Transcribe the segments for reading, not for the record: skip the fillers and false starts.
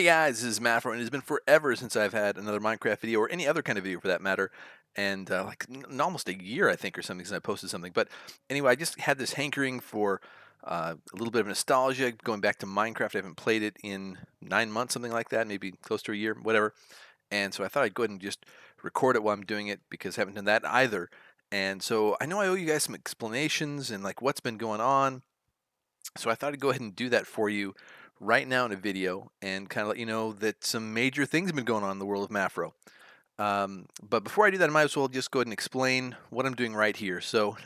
Hey guys, this is Matt, and it's been forever since I've had another Minecraft video or any other kind of video for that matter, and almost a year I think or something since I posted something. But anyway, I just had this hankering for a little bit of nostalgia, going back to Minecraft. I haven't played it in 9 months, something like that, maybe close to a year, whatever. And so I thought I'd go ahead and just record it while I'm doing it because I haven't done that either. And so I know I owe you guys some explanations and like what's been going on. So I thought I'd go ahead and do that for you right now in a video and kind of let you know that some major things have been going on in the world of Mafro. But before I do that, I might as well just go ahead and explain what I'm doing right here. So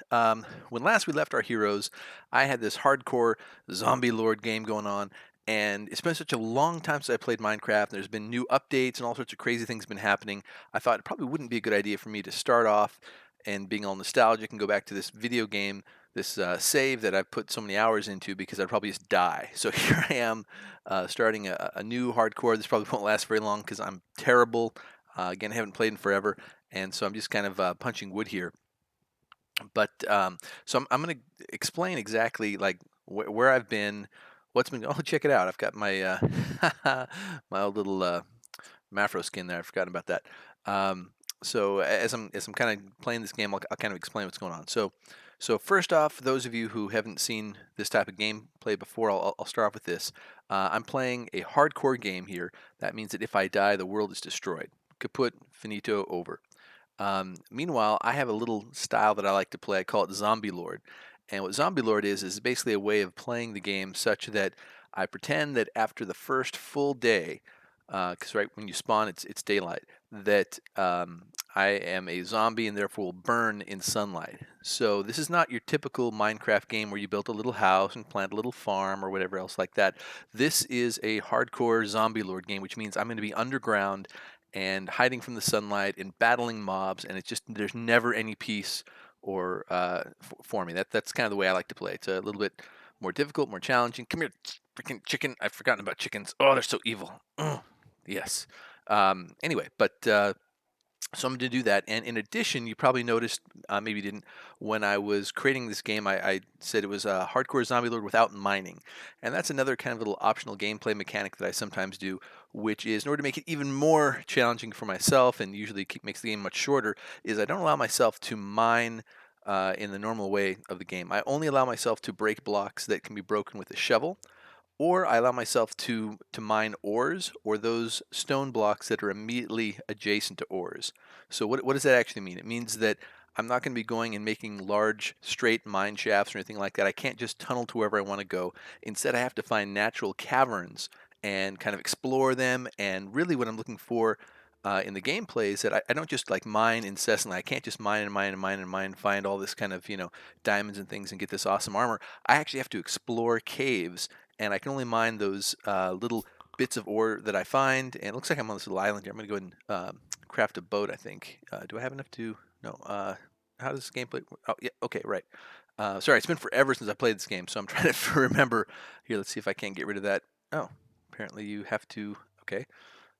when last we left our heroes, I had this hardcore zombie lord game going on, and it's been such a long time since I played Minecraft. And there's been new updates and all sorts of crazy things been happening. I thought it probably wouldn't be a good idea for me to start off and being all nostalgic and go back to this video game, this save that I've put so many hours into because I'd probably just die. So here I am starting a new hardcore. This probably won't last very long because I'm terrible. Again, I haven't played in forever, and so I'm just kind of punching wood here. But so I'm going to explain exactly like where I've been, what's been. Oh, check it out! I've got my my old little Mafro skin there. I've forgotten about that. So as I'm kind of playing this game, I'll kind of explain what's going on. So first off, for those of you who haven't seen this type of gameplay before, I'll start off with this. I'm playing a hardcore game here. That means that if I die, the world is destroyed. Kaput, finito, over. Meanwhile, I have a little style that I like to play. I call it Zombie Lord. And what Zombie Lord is basically a way of playing the game such that I pretend that after the first full day, because right when you spawn, it's daylight, that I am a zombie and therefore will burn in sunlight. So this is not your typical Minecraft game where you build a little house and plant a little farm or whatever else like that. This is a hardcore Zombie Lord game, which means I'm going to be underground and hiding from the sunlight and battling mobs, and it's just there's never any peace or for me. That's kind of the way I like to play. It's a little bit more difficult, more challenging. Come here, freaking chicken! I've forgotten about chickens. Oh, they're so evil. Ugh. Yes. Anyway, but so I'm going to do that. And in addition, you probably noticed, maybe you didn't, when I was creating this game, I said it was a hardcore zombie lord without mining. And that's another kind of little optional gameplay mechanic that I sometimes do, which is in order to make it even more challenging for myself and usually makes the game much shorter, is I don't allow myself to mine in the normal way of the game. I only allow myself to break blocks that can be broken with a shovel, or I allow myself to mine ores or those stone blocks that are immediately adjacent to ores. So what does that actually mean? It means that I'm not going to be going and making large straight mine shafts or anything like that. I can't just tunnel to wherever I want to go. Instead, I have to find natural caverns and kind of explore them. And really what I'm looking for in the gameplay is that I don't just like mine incessantly. I can't just mine and mine and mine and mine, find all this kind of, diamonds and things and get this awesome armor. I actually have to explore caves, and I can only mine those little bits of ore that I find. And it looks like I'm on this little island here. I'm going to go ahead and craft a boat, I think. Do I have enough to? No. How does this gameplay? Oh, yeah. Okay, right. Sorry, it's been forever since I played this game, so I'm trying to remember. Here, let's see if I can't get rid of that. Oh, apparently you have to. Okay.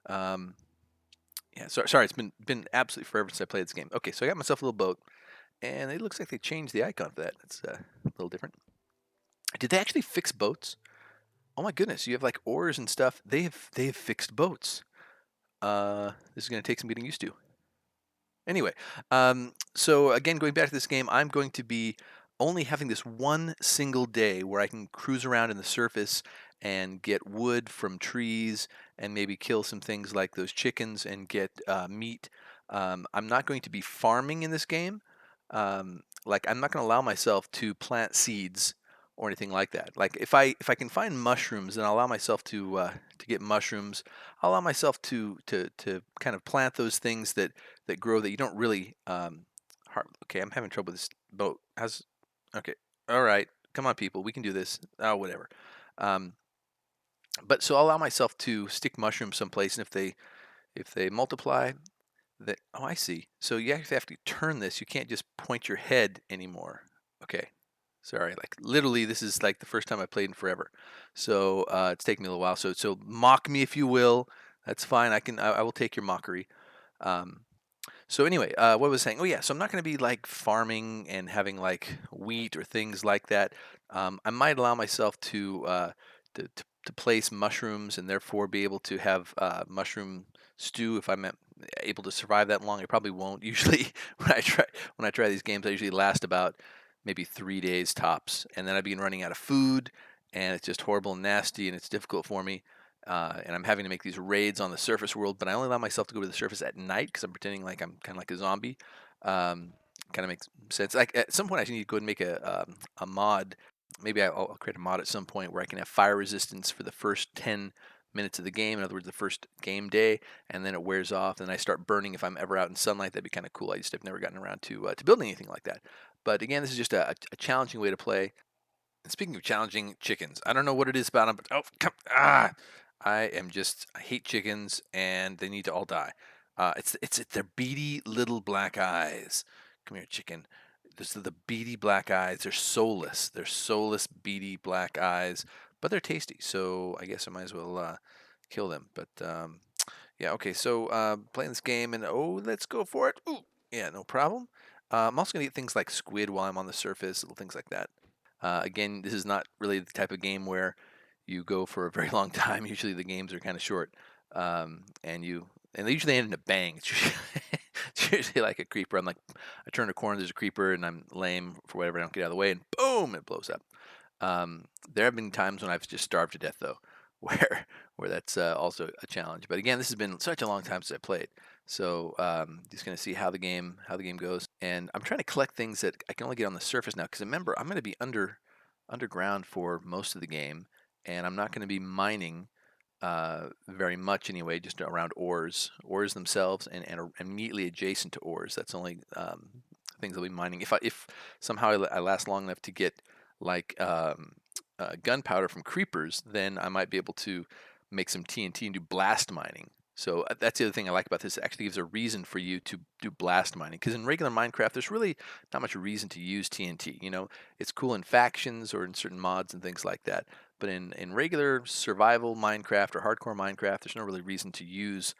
Um, yeah, sorry, it's been absolutely forever since I played this game. Okay, so I got myself a little boat, and it looks like they changed the icon for that. It's a little different. Did they actually fix boats? Oh my goodness, you have like oars and stuff. They have fixed boats. This is gonna take some getting used to. Anyway, so again, going back to this game, I'm going to be only having this one single day where I can cruise around in the surface and get wood from trees and maybe kill some things like those chickens and get meat. I'm not going to be farming in this game. Like I'm not going to allow myself to plant seeds or anything like that. Like if I can find mushrooms, then I'll allow myself to get mushrooms. I'll allow myself to kind of plant those things that grow that you don't really. Okay, I'm having trouble with this boat. How's okay? All right, come on, people, we can do this. Oh, whatever. Um, but so I'll allow myself to stick mushrooms someplace, and if they multiply, that oh, I see. So you actually have to turn this. You can't just point your head anymore. Okay. Sorry, like literally, this is like the first time I played in forever, so it's taken me a little while. So mock me if you will. That's fine. I will take your mockery. Um, so anyway, what was I saying? Oh yeah, so I'm not going to be like farming and having like wheat or things like that. I might allow myself to to place mushrooms and therefore be able to have mushroom stew if I'm able to survive that long. I probably won't. Usually when I try these games, I usually last about maybe 3 days tops, and then I begin running out of food, and it's just horrible and nasty, and it's difficult for me. And I'm having to make these raids on the surface world, but I only allow myself to go to the surface at night because I'm pretending like I'm kind of like a zombie. Um, kind of makes sense. Like at some point, I need to go and make a mod. Maybe I'll create a mod at some point where I can have fire resistance for the first 10 minutes of the game. In other words, the first game day, and then it wears off, and I start burning if I'm ever out in sunlight. That'd be kind of cool. I just have never gotten around to building anything like that. But again, this is just a challenging way to play. And speaking of challenging chickens, I don't know what it is about them, but I hate chickens, and they need to all die. It's their beady little black eyes. Come here, chicken. This is the beady black eyes. They're soulless. They're soulless, beady black eyes, but they're tasty. So I guess I might as well kill them. But yeah, okay. So playing this game, and oh, let's go for it. Ooh, yeah, no problem. I'm also gonna eat things like squid while I'm on the surface, little things like that. Again, this is not really the type of game where you go for a very long time. Usually the games are kind of short, and they usually end in a bang. It's usually, it's usually like a creeper. I turn a corner, there's a creeper, and I'm lame for whatever. I don't get out of the way, and boom, it blows up. There have been times when I've just starved to death though, where that's also a challenge. But again, this has been such a long time since I played, so just gonna see how the game goes. And I'm trying to collect things that I can only get on the surface now, because remember, I'm gonna be underground for most of the game, and I'm not gonna be mining very much anyway, just around ores themselves, and immediately adjacent to ores. That's only things I'll be mining. If somehow I last long enough to get like gunpowder from creepers, then I might be able to make some TNT and do blast mining. So that's the other thing I like about this. It actually gives a reason for you to do blast mining, because in regular Minecraft, there's really not much reason to use TNT. It's cool in factions or in certain mods and things like that. But in regular survival Minecraft or hardcore Minecraft, there's no really reason to use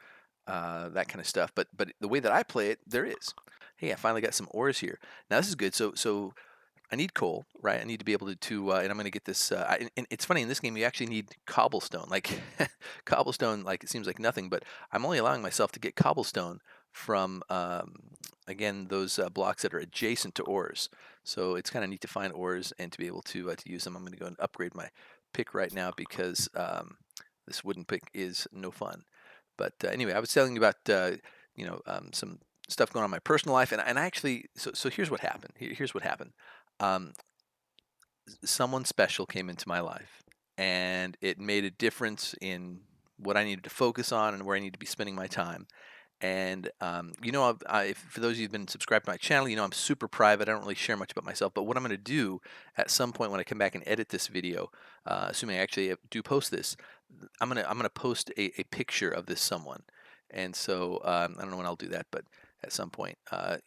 that kind of stuff. But the way that I play it, there is. Hey, I finally got some ores here. Now this is good. So I need coal, right? I need to be able and I'm going to get this. And it's funny, in this game, you actually need cobblestone. Like cobblestone, like it seems like nothing, but I'm only allowing myself to get cobblestone from, again, those blocks that are adjacent to ores. So it's kind of neat to find ores and to be able to use them. I'm going to go and upgrade my pick right now, because this wooden pick is no fun. But anyway, I was telling you about some stuff going on in my personal life, and I actually, so here's what happened. Here's what happened. Um, Someone special came into my life, and it made a difference in what I needed to focus on and where I need to be spending my time. And for those of you who've been subscribed to my channel, I'm super private. I don't really share much about myself. But what I'm going to do at some point when I come back and edit this video, assuming I actually do post this, I'm gonna post a picture of this someone. And so I don't know when I'll do that, but at some point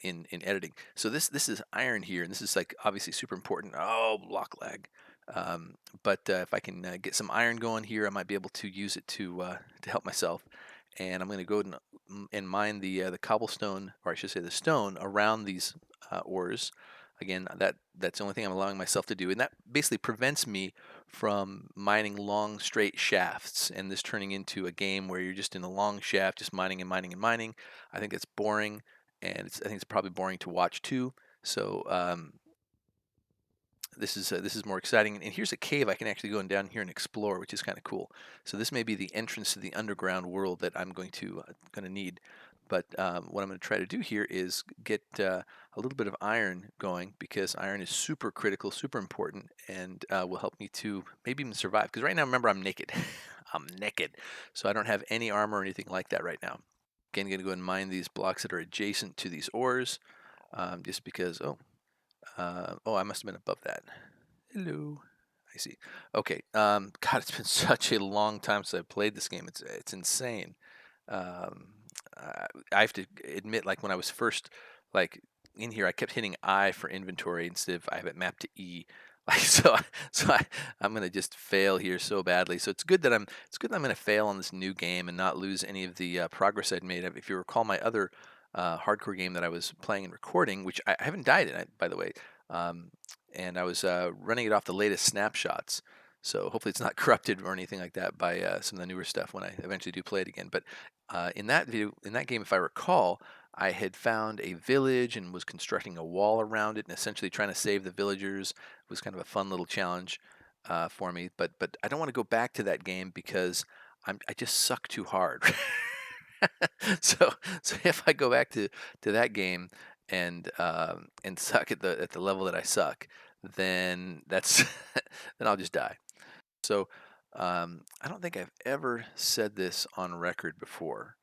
in editing. So this is iron here, and this is like obviously super important. Oh, block lag. But if I can get some iron going here, I might be able to use it to help myself. And I'm going to go and mine the cobblestone, or I should say the stone, around these ores. Again, that's the only thing I'm allowing myself to do, and that basically prevents me from mining long straight shafts, and this turning into a game where you're just in a long shaft, just mining and mining and mining. I think it's boring, and I think it's probably boring to watch too. So this is more exciting. And here's a cave I can actually go down here and explore, which is kind of cool. So this may be the entrance to the underground world that I'm going to need. But what I'm going to try to do here is get a little bit of iron going, because iron is super critical, super important, and will help me to maybe even survive. Because right now, remember, I'm naked. I'm naked. So I don't have any armor or anything like that right now. Again, going to go and mine these blocks that are adjacent to these ores, just because, I must have been above that. Hello. I see. Okay. God, it's been such a long time since I played this game. It's insane. Um, I have to admit, like when I was first like in here, I kept hitting I for inventory instead of I have it mapped to E. Like I'm gonna just fail here so badly. So it's good that I'm gonna fail on this new game and not lose any of the progress I'd made. If you recall my other hardcore game that I was playing and recording, which I haven't died in, by the way, and I was running it off the latest snapshots. So hopefully it's not corrupted or anything like that by some of the newer stuff when I eventually do play it again. But in that game, if I recall, I had found a village and was constructing a wall around it and essentially trying to save the villagers. It was kind of a fun little challenge for me. But I don't want to go back to that game because I just suck too hard. so so if I go back to that game and suck at the level that I suck, then that's then I'll just die. So I don't think I've ever said this on record before,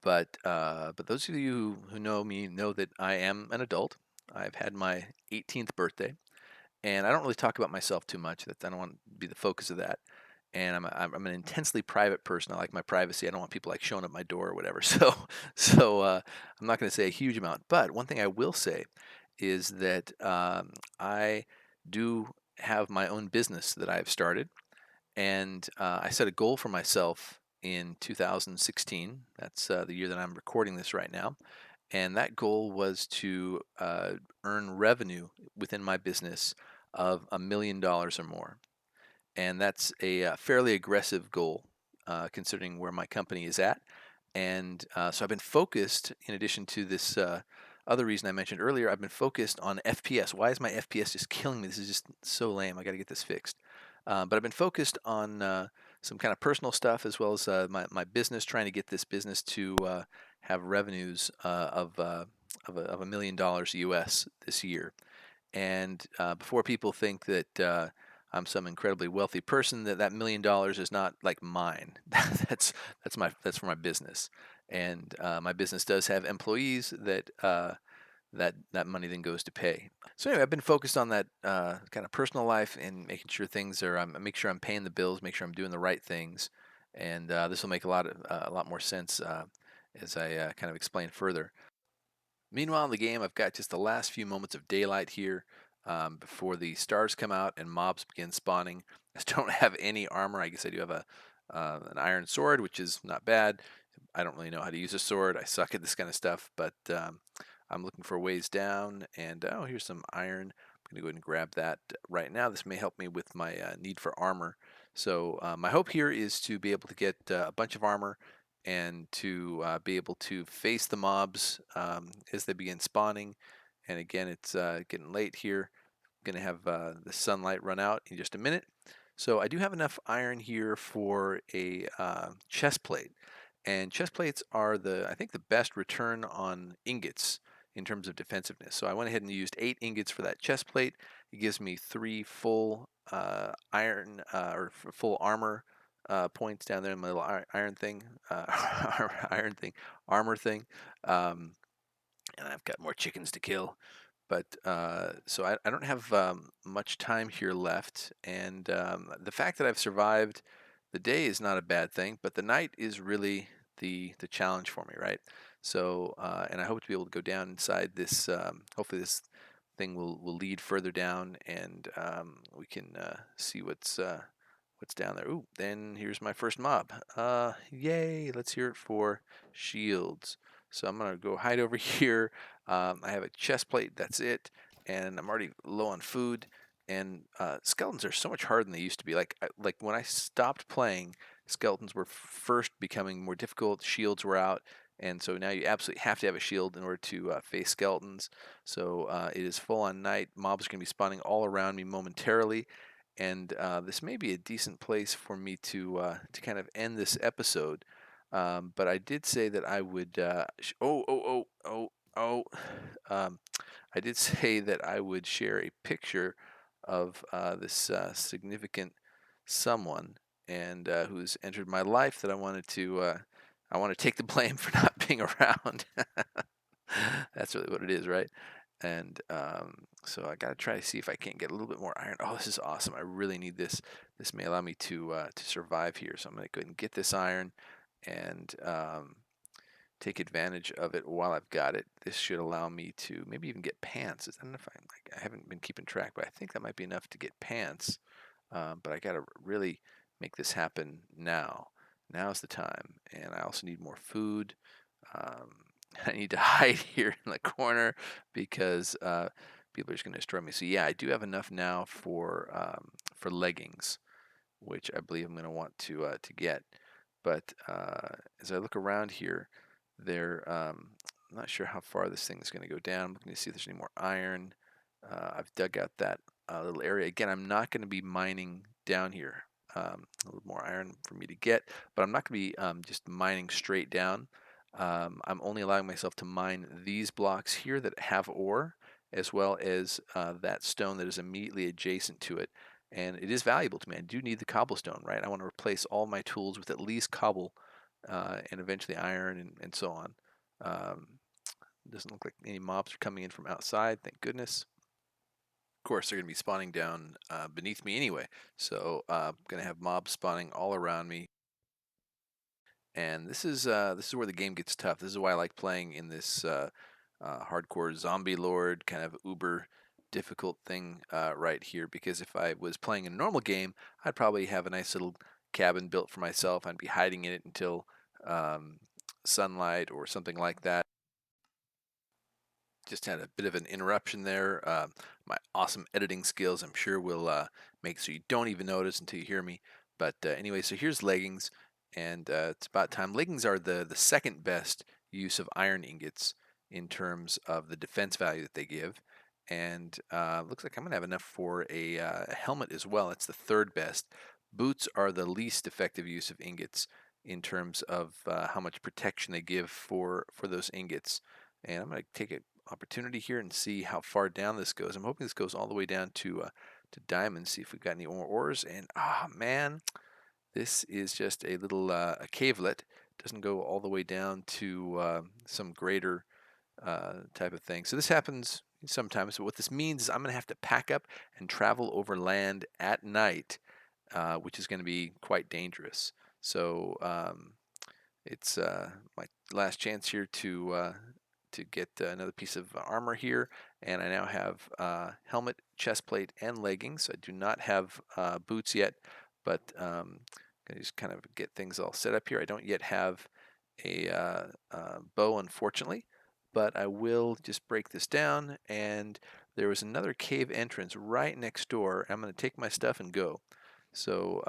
but those of you who know me know that I am an adult. I've had my 18th birthday, and I don't really talk about myself too much. That I don't want to be the focus of that. And I'm an intensely private person. I like my privacy. I don't want people like showing up my door or whatever. So I'm not going to say a huge amount. But one thing I will say is that I do have my own business that I've started, and I set a goal for myself in 2016. That's the year that I'm recording this right now. And that goal was to earn revenue within my business of $1 million or more. And that's a fairly aggressive goal considering where my company is at. And so I've been focused, in addition to this other reason I mentioned earlier, I've been focused on FPS. Why is my FPS just killing me? This is just so lame. I got to get this fixed. But I've been focused on some kind of personal stuff as well as my business, trying to get this business to have revenues of $1 million US this year. And before people think that I'm some incredibly wealthy person, that $1 million is not like mine. That's for my business, and my business does have employees that money then goes to pay. So anyway, I've been focused on that kind of personal life and making sure things are. Make sure I'm paying the bills, make sure I'm doing the right things, and this will make a lot more sense as I kind of explain further. Meanwhile, in the game, I've got just the last few moments of daylight here before the stars come out and mobs begin spawning. I don't have any armor. I guess I do have an iron sword, which is not bad. I don't really know how to use a sword. I suck at this kind of stuff, but I'm looking for ways down. And oh, here's some iron. I'm going to go ahead and grab that right now. This may help me with my need for armor. So my hope here is to be able to get a bunch of armor and to be able to face the mobs as they begin spawning. And again, it's getting late here. I'm going to have the sunlight run out in just a minute. So I do have enough iron here for a chest plate. And chest plates are I think the best return on ingots in terms of defensiveness. So I went ahead and used 8 ingots for that chest plate. It gives me 3 full iron or full armor points down there in my little iron thing, iron thing, armor thing. And I've got more chickens to kill. But so I don't have much time here left, and the fact that I've survived the day is not a bad thing, but the night is really the challenge for me, right? So and I hope to be able to go down inside this. Hopefully, this thing will lead further down, and we can see what's down there. Ooh, then here's my first mob. Yay! Let's hear it for shields. So I'm gonna go hide over here. I have a chest plate. That's it, and I'm already low on food. And skeletons are so much harder than they used to be. Like when I stopped playing, skeletons were first becoming more difficult. Shields were out, and so now you absolutely have to have a shield in order to face skeletons. So it is full on night. Mobs are going to be spawning all around me momentarily, and this may be a decent place for me to kind of end this episode. But I did say that I would. Um, I did say that I would share a picture of this significant someone and who's entered my life that I wanted to. I want to take the blame for not being around. That's really what it is, right? And so I got to try to see if I can't get a little bit more iron. Oh, this is awesome! I really need this. This may allow me to survive here. So I'm going to go ahead and get this iron and take advantage of it while I've got it. This should allow me to maybe even get pants. I don't know if I haven't been keeping track, but I think that might be enough to get pants. But I got to really make this happen now. Now's the time, and I also need more food. Um, I need to hide here in the corner because people are just going to destroy me. So yeah, I do have enough now for leggings. which I believe I'm going to want to get. But as I look around here, I'm not sure how far this thing is going to go down. I'm looking to see if there's any more iron. I've dug out that little area. Again, I'm not going to be mining down here. A little more iron for me to get, but I'm not going to be just mining straight down. I'm only allowing myself to mine these blocks here that have ore, as well as that stone that is immediately adjacent to it. And it is valuable to me. I do need the cobblestone, right? I want to replace all my tools with at least cobble and eventually iron and so on. Um, doesn't look like any mobs are coming in from outside, thank goodness. Of course, they're going to be spawning down beneath me anyway, so I'm going to have mobs spawning all around me. And this is where the game gets tough. This is why I like playing in this hardcore zombie lord kind of uber difficult thing right here. Because if I was playing a normal game, I'd probably have a nice little cabin built for myself. I'd be hiding in it until um, sunlight or something like that. Just had a bit of an interruption there. My awesome editing skills, I'm sure, will make so you don't even notice until you hear me. But anyway, so here's leggings, and it's about time. Leggings are the second best use of iron ingots in terms of the defense value that they give. And looks like I'm going to have enough for a helmet as well. It's the third best. Boots are the least effective use of ingots in terms of how much protection they give for those ingots. And I'm going to take a opportunity here and see how far down this goes. I'm hoping this goes all the way down to diamond. See if we've got any more ores. And man, this is just a little a cavelet. Doesn't go all the way down to some greater type of thing. So this happens sometimes. But what this means is I'm going to have to pack up and travel over land at night, which is going to be quite dangerous. So it's my last chance here to get another piece of armor here, and I now have helmet, chest plate, and leggings. I do not have boots yet, but I just kind of get things all set up here. I don't yet have a bow, unfortunately, but I will just break this down. And there was another cave entrance right next door. I'm going to take my stuff and go. So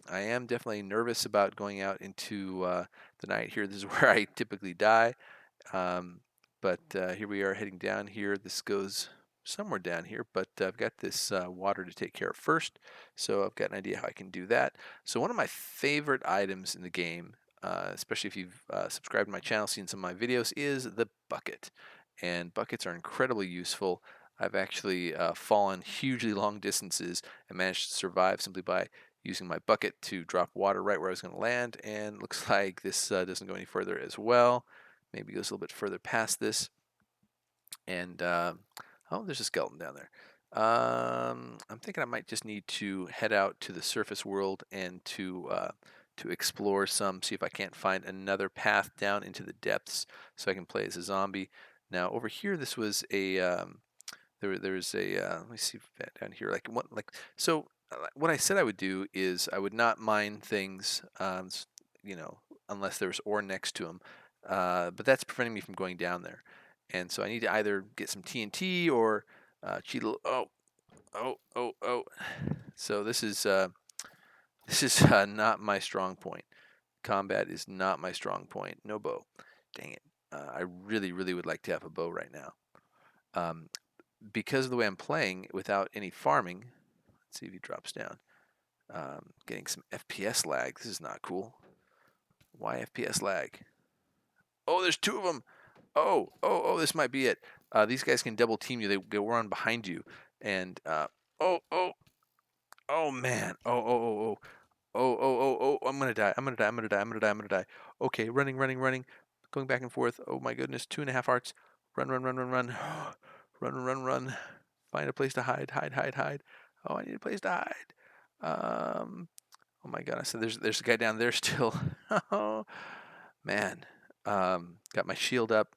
I am definitely nervous about going out into the night here. This is where I typically die. Um, but here we are heading down here. This goes somewhere down here, but I've got this water to take care of first. So I've got an idea how I can do that. So one of my favorite items in the game, especially if you've subscribed to my channel, seen some of my videos, is the bucket. And buckets are incredibly useful. I've actually fallen hugely long distances and managed to survive simply by using my bucket to drop water right where I was going to land. And looks like this doesn't go any further as well. Maybe goes a little bit further past this. And oh, there's a skeleton down there. I'm thinking I might just need to head out to the surface world and to explore some, see if I can't find another path down into the depths so I can play as a zombie. Now over here, this was a there's a let me see down here like what like so what I said I would do is I would not mine things you know, unless there's ore next to them, but that's preventing me from going down there. And so I need to either get some TNT or cheat a little. Oh. So this is not my strong point. Combat is not my strong point. No bow. Dang it. I really would like to have a bow right now. Because of the way I'm playing without any farming. Let's see if he drops down. Getting some FPS lag. This is not cool. Why FPS lag? Oh, there's two of them. Oh, this might be it. These guys can double team you. They run behind you. And, oh, oh, oh, man. Oh, I'm going to die. I'm going to die. Okay, running. Going back and forth. Oh, my goodness. 2.5 hearts. Run. Run. Find a place to hide. Oh, I need a place to hide. Oh, my God. I said there's a guy down there still. Oh, man. Got my shield up.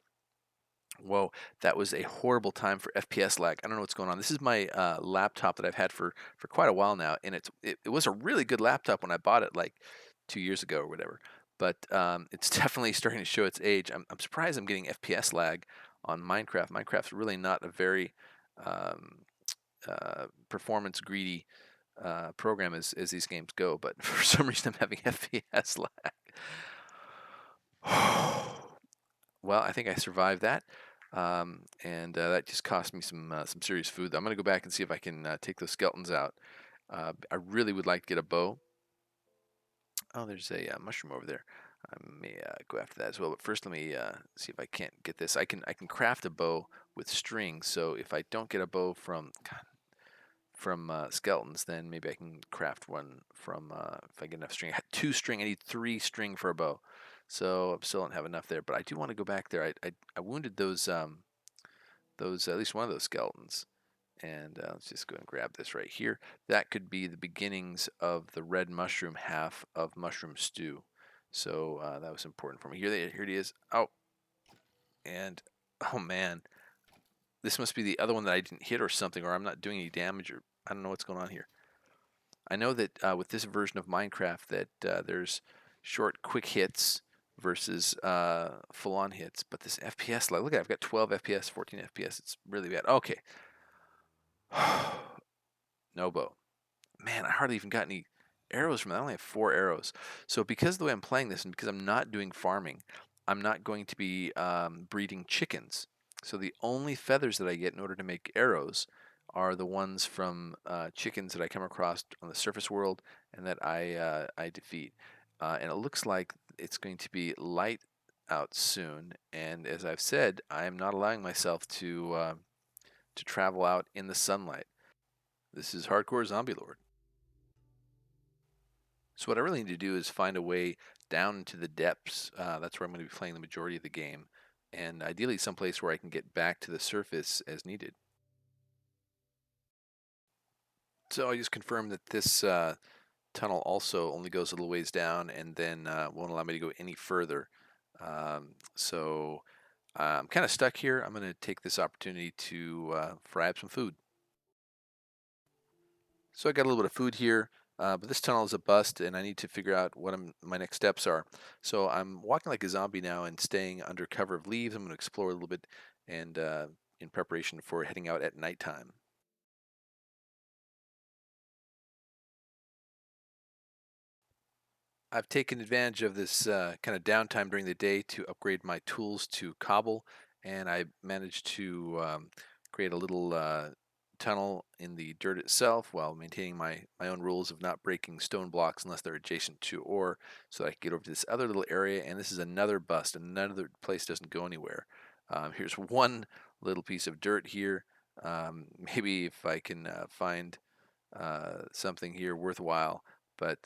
Whoa, that was a horrible time for FPS lag. I don't know what's going on. This is my laptop that I've had for quite a while now, and it was a really good laptop when I bought it like 2 years ago or whatever. But it's definitely starting to show its age. I'm surprised I'm getting FPS lag on Minecraft. Minecraft's really not a very um, performance greedy program as these games go, but for some reason I'm having FPS lag. Well, I think I survived that, and that just cost me some serious food. I'm gonna go back and see if I can take those skeletons out. I really would like to get a bow. Oh, there's a mushroom over there. I may go after that as well. But first, let me see if I can't get this. I can craft a bow with string. So if I don't get a bow from skeletons, then maybe I can craft one from if I get enough string. I had 2 string. I need 3 string for a bow. So I still don't have enough there. But I do want to go back there. I wounded those at least one of those skeletons. And let's just go and grab this right here. That could be the beginnings of the red mushroom half of mushroom stew. So that was important for me. Here it is. Oh, and oh man, this must be the other one that I didn't hit or something, or I'm not doing any damage, or I don't know what's going on here. I know that with this version of Minecraft that there's short, quick hits versus full-on hits, but this FPS, like, look at it, I've got 12 FPS, 14 FPS. It's really bad. Okay. No bow. Man, I hardly even got any arrows from that. I only have 4 arrows. So because of the way I'm playing this and because I'm not doing farming, I'm not going to be breeding chickens. So the only feathers that I get in order to make arrows are the ones from chickens that I come across on the surface world and that I defeat. And it looks like it's going to be light out soon. And as I've said, I am not allowing myself to travel out in the sunlight. This is Hardcore Zombie Lord. So what I really need to do is find a way down into the depths. That's where I'm going to be playing the majority of the game, and ideally someplace where I can get back to the surface as needed. So I just confirmed that this tunnel also only goes a little ways down and then won't allow me to go any further. So I'm kind of stuck here. I'm going to take this opportunity to fry up some food. So I got a little bit of food here, but this tunnel is a bust, and I need to figure out what my next steps are. So I'm walking like a zombie now and staying under cover of leaves. I'm going to explore a little bit, and in preparation for heading out at nighttime. I've taken advantage of this kind of downtime during the day to upgrade my tools to cobble, and I managed to create a little tunnel in the dirt itself while maintaining my own rules of not breaking stone blocks unless they're adjacent to ore, so that I can get over to this other little area. And this is another bust, another place doesn't go anywhere. Here's one little piece of dirt here. Maybe if I can find something here worthwhile. But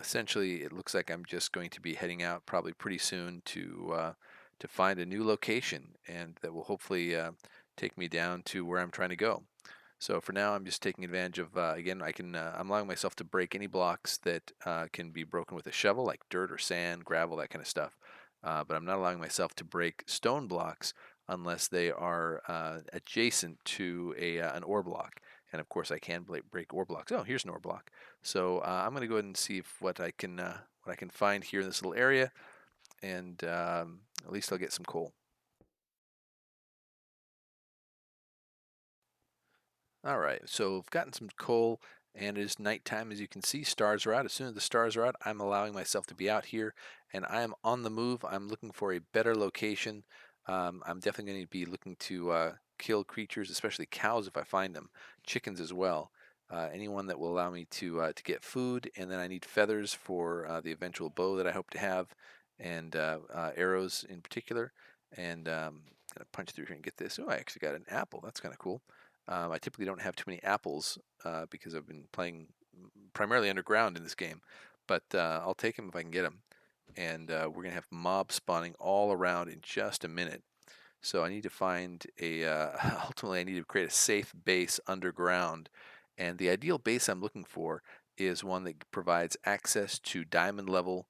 essentially, it looks like I'm just going to be heading out probably pretty soon to find a new location, and that will hopefully take me down to where I'm trying to go. So for now, I'm just taking advantage of again. I'm allowing myself to break any blocks that can be broken with a shovel, like dirt or sand, gravel, that kind of stuff. But I'm not allowing myself to break stone blocks unless they are adjacent to an ore block. And of course, I can break ore blocks. Oh, here's an ore block. So I'm going to go ahead and see what I can find here in this little area, and at least I'll get some coal. All right, so I've gotten some coal, and it is nighttime. As you can see, stars are out. As soon as the stars are out, I'm allowing myself to be out here, and I am on the move. I'm looking for a better location. I'm definitely going to be looking to kill creatures, especially cows if I find them, chickens as well. Anyone that will allow me to get food, and then I need feathers for the eventual bow that I hope to have, and arrows in particular. And gonna punch through here and get this. Oh, I actually got an apple. That's kind of cool. I typically don't have too many apples because I've been playing primarily underground in this game, but I'll take them if I can get them. And we're gonna have mobs spawning all around in just a minute. So I need to find ultimately I need to create a safe base underground, and the ideal base I'm looking for is one that provides access to diamond level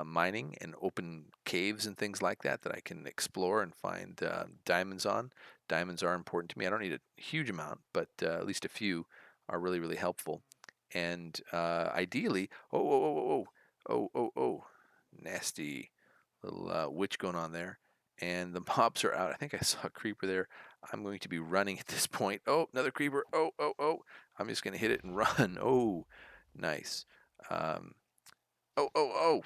mining and open caves and things like that that I can explore and find diamonds on. Diamonds are important to me. I don't need a huge amount, but at least a few are really, really helpful. And ideally, nasty little witch going on there. and the mobs are out. I think I saw a creeper there. I'm going to be running at this point. Oh, another creeper. Oh, oh, oh. I'm just going to hit it and run. Oh, nice. Um, oh, oh, oh.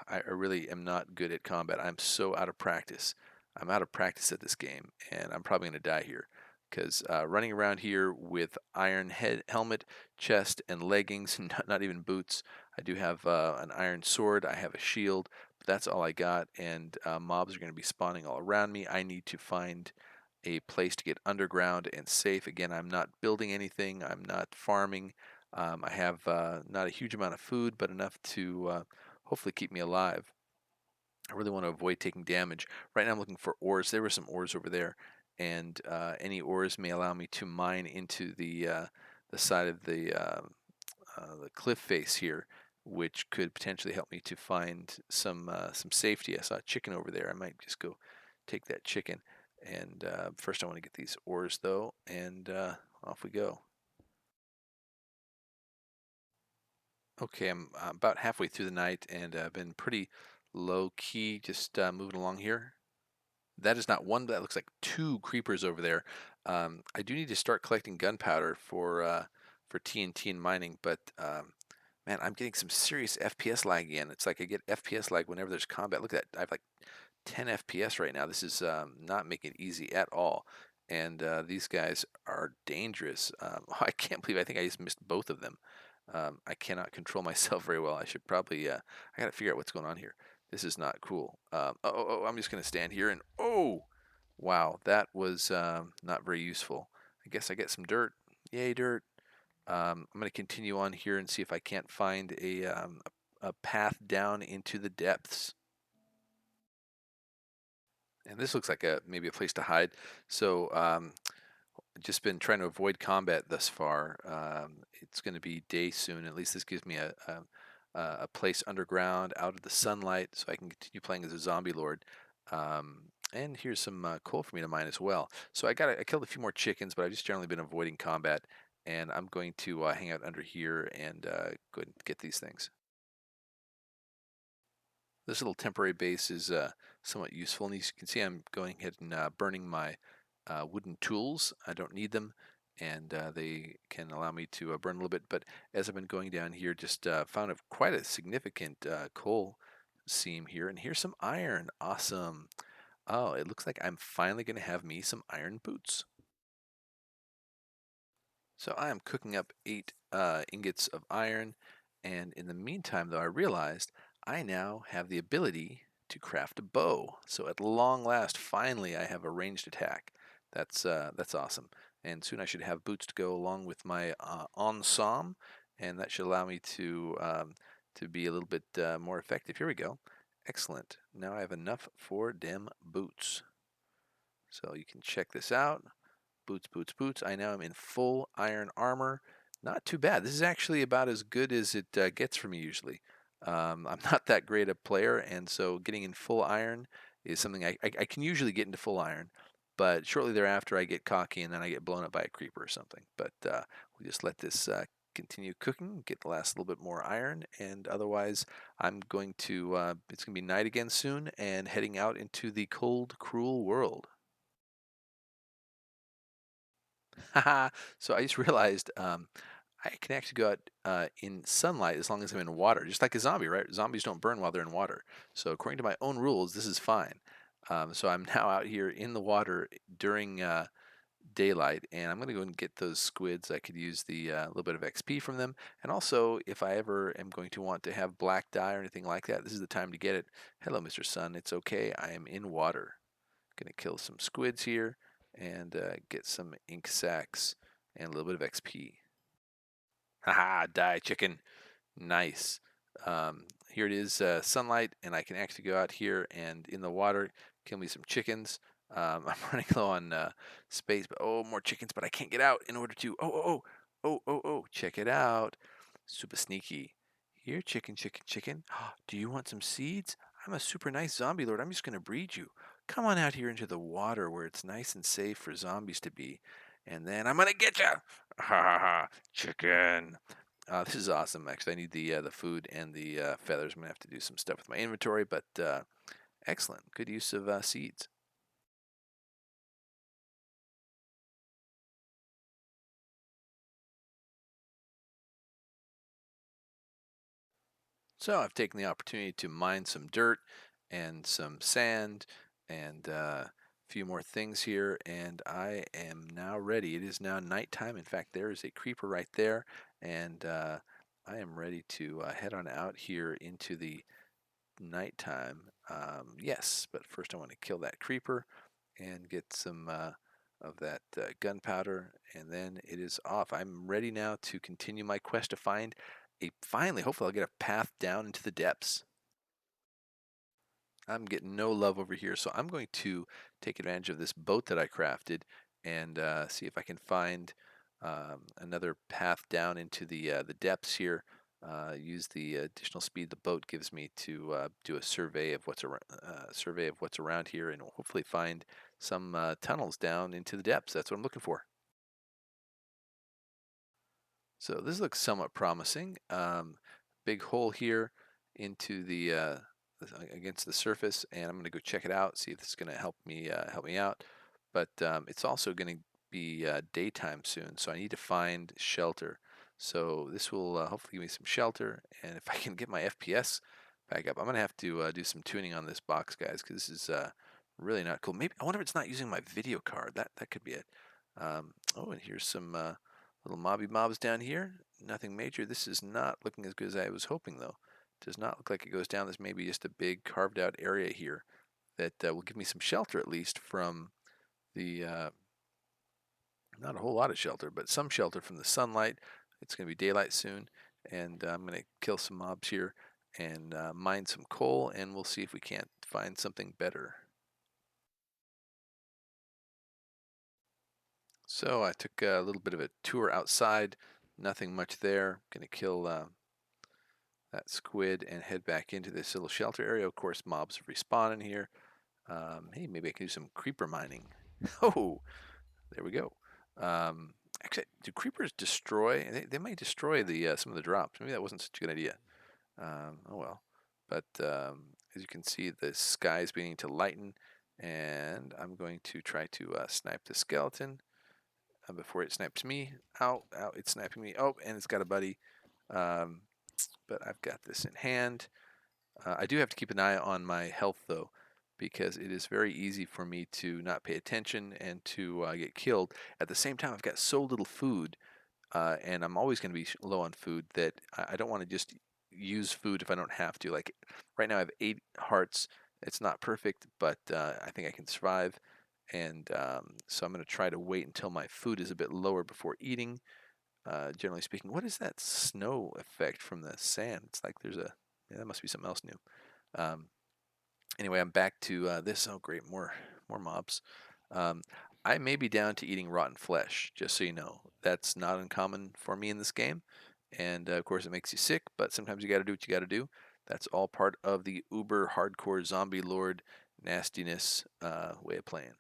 I really am not good at combat. I'm so out of practice. I'm out of practice at this game, and I'm probably going to die here because running around here with iron head, helmet, chest, and leggings, not even boots. I do have an iron sword. I have a shield, but that's all I got. And mobs are going to be spawning all around me. I need to find a place to get underground and safe. Again, I'm not building anything. I'm not farming. I have not a huge amount of food, but enough to hopefully keep me alive. I really want to avoid taking damage. Right now I'm looking for ores. There were some ores over there, and any ores may allow me to mine into the side of the cliff face here, which could potentially help me to find some safety. I saw a chicken over there. I might just go take that chicken. And first I want to get these ores though, and off we go. Okay, I'm about halfway through the night, and I've been pretty low key, just moving along here. That is not one, that looks like two creepers over there. I do need to start collecting gunpowder for TNT and mining, but man, I'm getting some serious FPS lag again. It's like I get FPS lag whenever there's combat. Look at that, I have like 10 FPS right now. This is not making it easy at all. And these guys are dangerous. I can't believe I think I just missed both of them. I cannot control myself very well. I should probably, I got to figure out what's going on here. This is not cool. I'm just going to stand here and, oh, wow, that was not very useful. I guess I get some dirt. Yay, dirt. I'm going to continue on here and see if I can't find a path down into the depths. And this looks like maybe a place to hide. So just been trying to avoid combat thus far. It's going to be day soon. At least this gives me a place underground, out of the sunlight, so I can continue playing as a zombie lord. And here's some coal for me to mine as well. So I killed a few more chickens, but I've just generally been avoiding combat. And I'm going to hang out under here and go ahead and get these things. This little temporary base is somewhat useful, and as you can see, I'm going ahead and burning my wooden tools. I don't need them, and they can allow me to burn a little bit. But as I've been going down here, just found quite a significant coal seam here, and here's some iron. Awesome. Oh, it looks like I'm finally going to have me some iron boots. So I am cooking up 8 ingots of iron, and in the meantime, though, I realized I now have the ability to craft a bow. So at long last, finally, I have a ranged attack. That's awesome. And soon I should have boots to go along with my ensemble, and that should allow me to be a little bit more effective. Here we go. Excellent. Now I have enough for dem boots. So you can check this out. Boots, boots, boots. I now am in full iron armor. Not too bad. This is actually about as good as it gets for me usually. I'm not that great a player, and so getting in full iron is something I can usually get into full iron, but shortly thereafter I get cocky and then I get blown up by a creeper or something. But we'll just let this continue cooking, get the last little bit more iron, and otherwise I'm going to, it's going to be night again soon and heading out into the cold, cruel world. So I just realized I can actually go out in sunlight as long as I'm in water, just like a zombie, right? Zombies don't burn while they're in water. So according to my own rules, this is fine. So I'm now out here in the water during daylight, and I'm going to go and get those squids. I could use the little bit of XP from them, and also if I ever am going to want to have black dye or anything like that, this is the time to get it. Hello, Mr. Sun. It's okay. I am in water. Gonna kill some squids here and get some ink sacs and a little bit of XP. Haha, die chicken. Nice. Here it is, sunlight, and I can actually go out here and in the water kill me some chickens. I'm running low on space, but oh, more chickens, but I can't get out in order to. Oh, check it out. Super sneaky. Here, chicken, chicken, chicken. Do you want some seeds? I'm a super nice zombie lord. I'm just going to breed you. Come on out here into the water where it's nice and safe for zombies to be. And then I'm going to get you. Ha ha ha. Chicken. This is awesome. Actually, I need the food and the feathers. I'm gonna have to do some stuff with my inventory, but Excellent. Good use of seeds. So I've taken the opportunity to mine some dirt and some sand and a few more things here, and I am now ready. It is now nighttime. In fact, there is a creeper right there, and I am ready to head on out here into the nighttime. Yes, but first I want to kill that creeper and get some of that gunpowder, and then it is off. I'm ready now to continue my quest to find finally, hopefully, I'll get a path down into the depths. I'm getting no love over here, so I'm going to take advantage of this boat that I crafted and see if I can find another path down into the depths here. Use the additional speed the boat gives me to do a survey of what's around here, and hopefully find some tunnels down into the depths. That's what I'm looking for. So this looks somewhat promising. Big hole here into against the surface, and I'm going to go check it out, see if this is going to help me out. But it's also going to be daytime soon, so I need to find shelter. So this will hopefully give me some shelter, and if I can get my FPS back up, I'm going to have to do some tuning on this box, guys, because this is really not cool. Maybe I wonder if it's not using my video card. That could be it. Oh, and here's some little mobs down here. Nothing major. This is not looking as good as I was hoping, though. Does not look like it goes down. There's maybe just a big carved out area here that will give me some shelter, at least from the not a whole lot of shelter, but some shelter from the sunlight. It's going to be daylight soon, and I'm going to kill some mobs here and mine some coal, and we'll see if we can't find something better. So I took a little bit of a tour outside. Nothing much there. Going to kill that squid and head back into this little shelter area. Of course, mobs respawn in here. Hey, maybe I can do some creeper mining. Oh, there we go. Actually, do creepers destroy? They might destroy the some of the drops. Maybe that wasn't such a good idea. Oh well. But as you can see, the sky is beginning to lighten, and I'm going to try to snipe the skeleton before it snipes me. Ow, ow, it's sniping me. Oh, and it's got a buddy. Um, but I've got this in hand. I do have to keep an eye on my health, though, because it is very easy for me to not pay attention and to get killed. At the same time, I've got so little food, and I'm always going to be low on food that I don't want to just use food if I don't have to. Like right now, I have 8 hearts. It's not perfect, but I think I can survive. And so I'm going to try to wait until my food is a bit lower before eating. Generally speaking, what is that snow effect from the sand? It's like there's a yeah, that must be something else new. Um, anyway, I'm back to this. Oh, great, more mobs. Um, I may be down to eating rotten flesh, just so you know. That's not uncommon for me in this game, and of course it makes you sick. But sometimes you got to do what you got to do. That's all part of the uber hardcore zombie lord nastiness way of playing.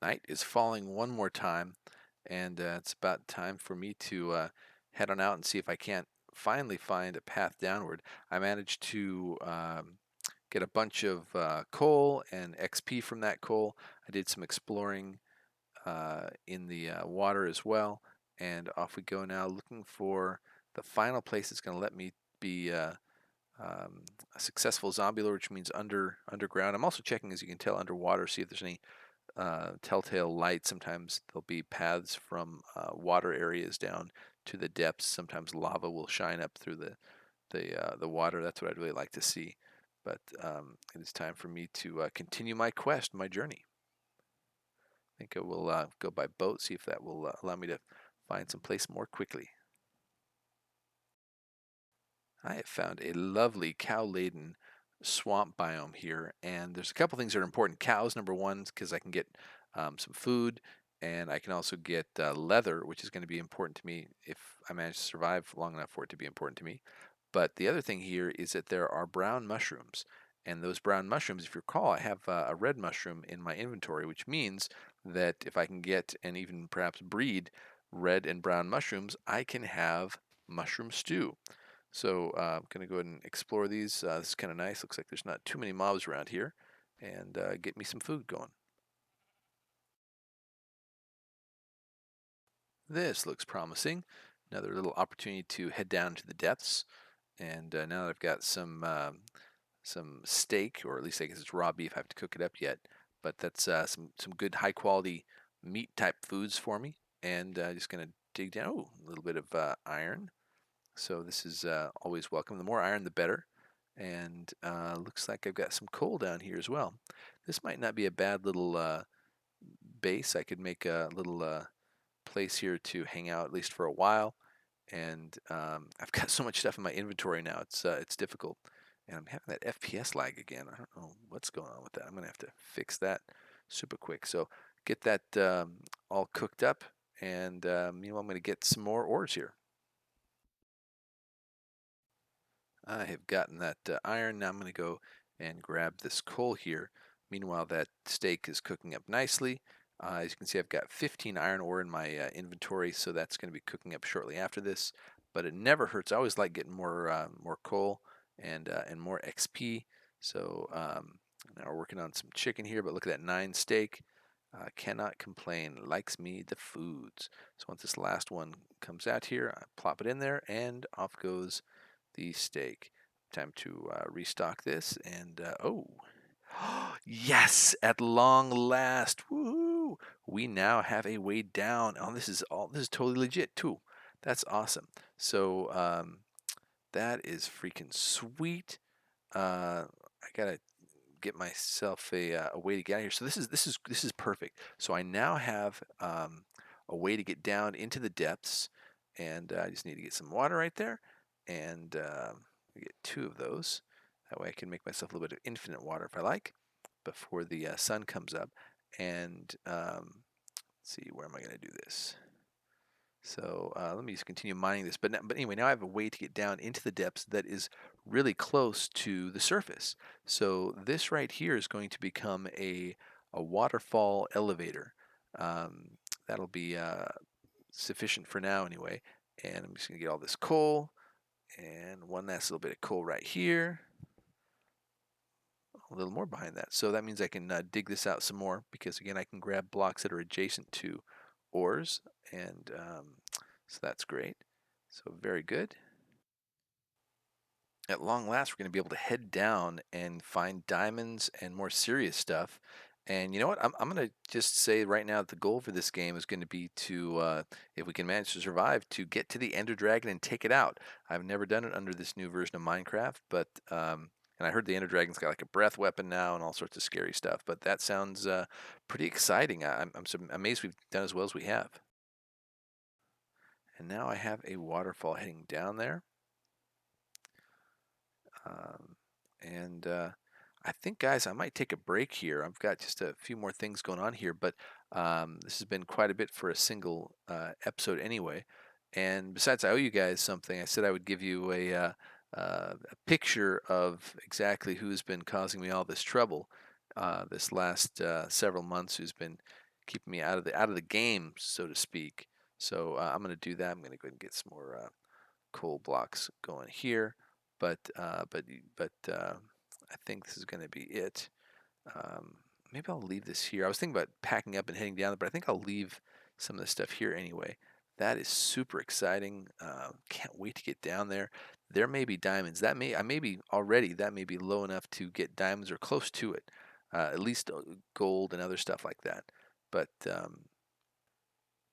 Night is falling one more time, and it's about time for me to head on out and see if I can't finally find a path downward. I managed to get a bunch of coal and XP from that coal. I did some exploring in the water as well, and off we go now, looking for the final place that's going to let me be a successful zombie lord, which means underground. I'm also checking, as you can tell, underwater, see if there's any telltale light. Sometimes there'll be paths from water areas down to the depths. Sometimes lava will shine up through the water. That's what I'd really like to see. But it is time for me to continue my quest, my journey. I think I will go by boat, see if that will allow me to find some place more quickly. I have found a lovely cow-laden swamp biome here, and there's a couple things that are important. Cows, number one, because I can get some food, and I can also get leather, which is going to be important to me if I manage to survive long enough for it to be important to me. But the other thing here is that there are brown mushrooms, and those brown mushrooms, if you recall, I have a red mushroom in my inventory, which means that if I can get and even perhaps breed red and brown mushrooms, I can have mushroom stew. So I'm going to go ahead and explore these. This is kind of nice. Looks like there's not too many mobs around here. And get me some food going. This looks promising. Another little opportunity to head down to the depths. And now that I've got some steak, or at least I guess it's raw beef. I have to cook it up yet, but that's some good high quality meat type foods for me. And just gonna dig down. Oh, a little bit of iron. So this is always welcome. The more iron, the better. And looks like I've got some coal down here as well. This might not be a bad little base. I could make a little place here to hang out at least for a while. And I've got so much stuff in my inventory now. It's difficult, and I'm having that FPS lag again. I don't know what's going on with that. I'm gonna have to fix that super quick. So get that all cooked up, and meanwhile I'm gonna get some more ores here. I have gotten that iron. Now I'm gonna go and grab this coal here. Meanwhile, that steak is cooking up nicely. As you can see, I've got 15 iron ore in my inventory, so that's going to be cooking up shortly after this. But it never hurts. I always like getting more coal and more XP. So now we're working on some chicken here, but look at that 9 steak. Cannot complain. Likes me the foods. So once this last one comes out here, I plop it in there, and off goes the steak. Time to restock this, and oh. Yes, at long last. Woohoo! We now have a way down. Oh, this is totally legit too. That's awesome. So that is freaking sweet. I gotta get myself a way to get out of here. So this is perfect. So I now have a way to get down into the depths, and I just need to get some water right there, and get 2 of those. That way I can make myself a little bit of infinite water if I like before the sun comes up. And let's see, where am I going to do this? So let me just continue mining this. But anyway, now I have a way to get down into the depths that is really close to the surface. So this right here is going to become a waterfall elevator. That'll be sufficient for now anyway. And I'm just going to get all this coal and one last little bit of coal right here. A little more behind that. So that means I can dig this out some more, because again I can grab blocks that are adjacent to ores, and so that's great. So very good. At long last, we're going to be able to head down and find diamonds and more serious stuff. And you know what? I'm going to just say right now that the goal for this game is going to be to, if we can manage to survive, to get to the Ender Dragon and take it out. I've never done it under this new version of Minecraft, but and I heard the Ender Dragon's got like a breath weapon now and all sorts of scary stuff. But that sounds pretty exciting. I'm so amazed we've done as well as we have. And now I have a waterfall heading down there. Um, and I think, guys, I might take a break here. I've got just a few more things going on here, but this has been quite a bit for a single episode anyway. And besides, I owe you guys something. I said I would give you a picture of exactly who's been causing me all this trouble this last several months, who's been keeping me out of the game, so to speak. So I'm going to do that. I'm going to go ahead and get some more coal blocks going here. But I think this is going to be it. Maybe I'll leave this here. I was thinking about packing up and heading down, but I think I'll leave some of the stuff here anyway. That is super exciting. Can't wait to get down there. There may be diamonds. That may be low enough to get diamonds or close to it. At least gold and other stuff like that. But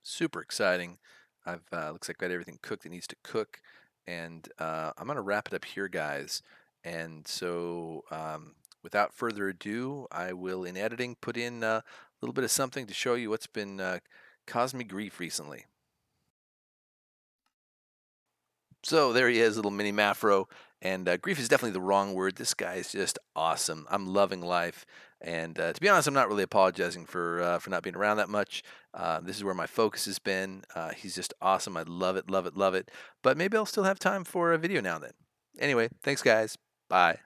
super exciting. I've looks like I've got everything cooked that needs to cook, and I'm gonna wrap it up here, guys. And so, without further ado, I will, in editing, put in a little bit of something to show you what's been causing me grief recently. So there he is, little mini Mafro. And grief is definitely the wrong word. This guy is just awesome. I'm loving life. And to be honest, I'm not really apologizing for not being around that much. This is where my focus has been. He's just awesome. I love it, love it, love it. But maybe I'll still have time for a video now and then. Anyway, thanks, guys. Bye.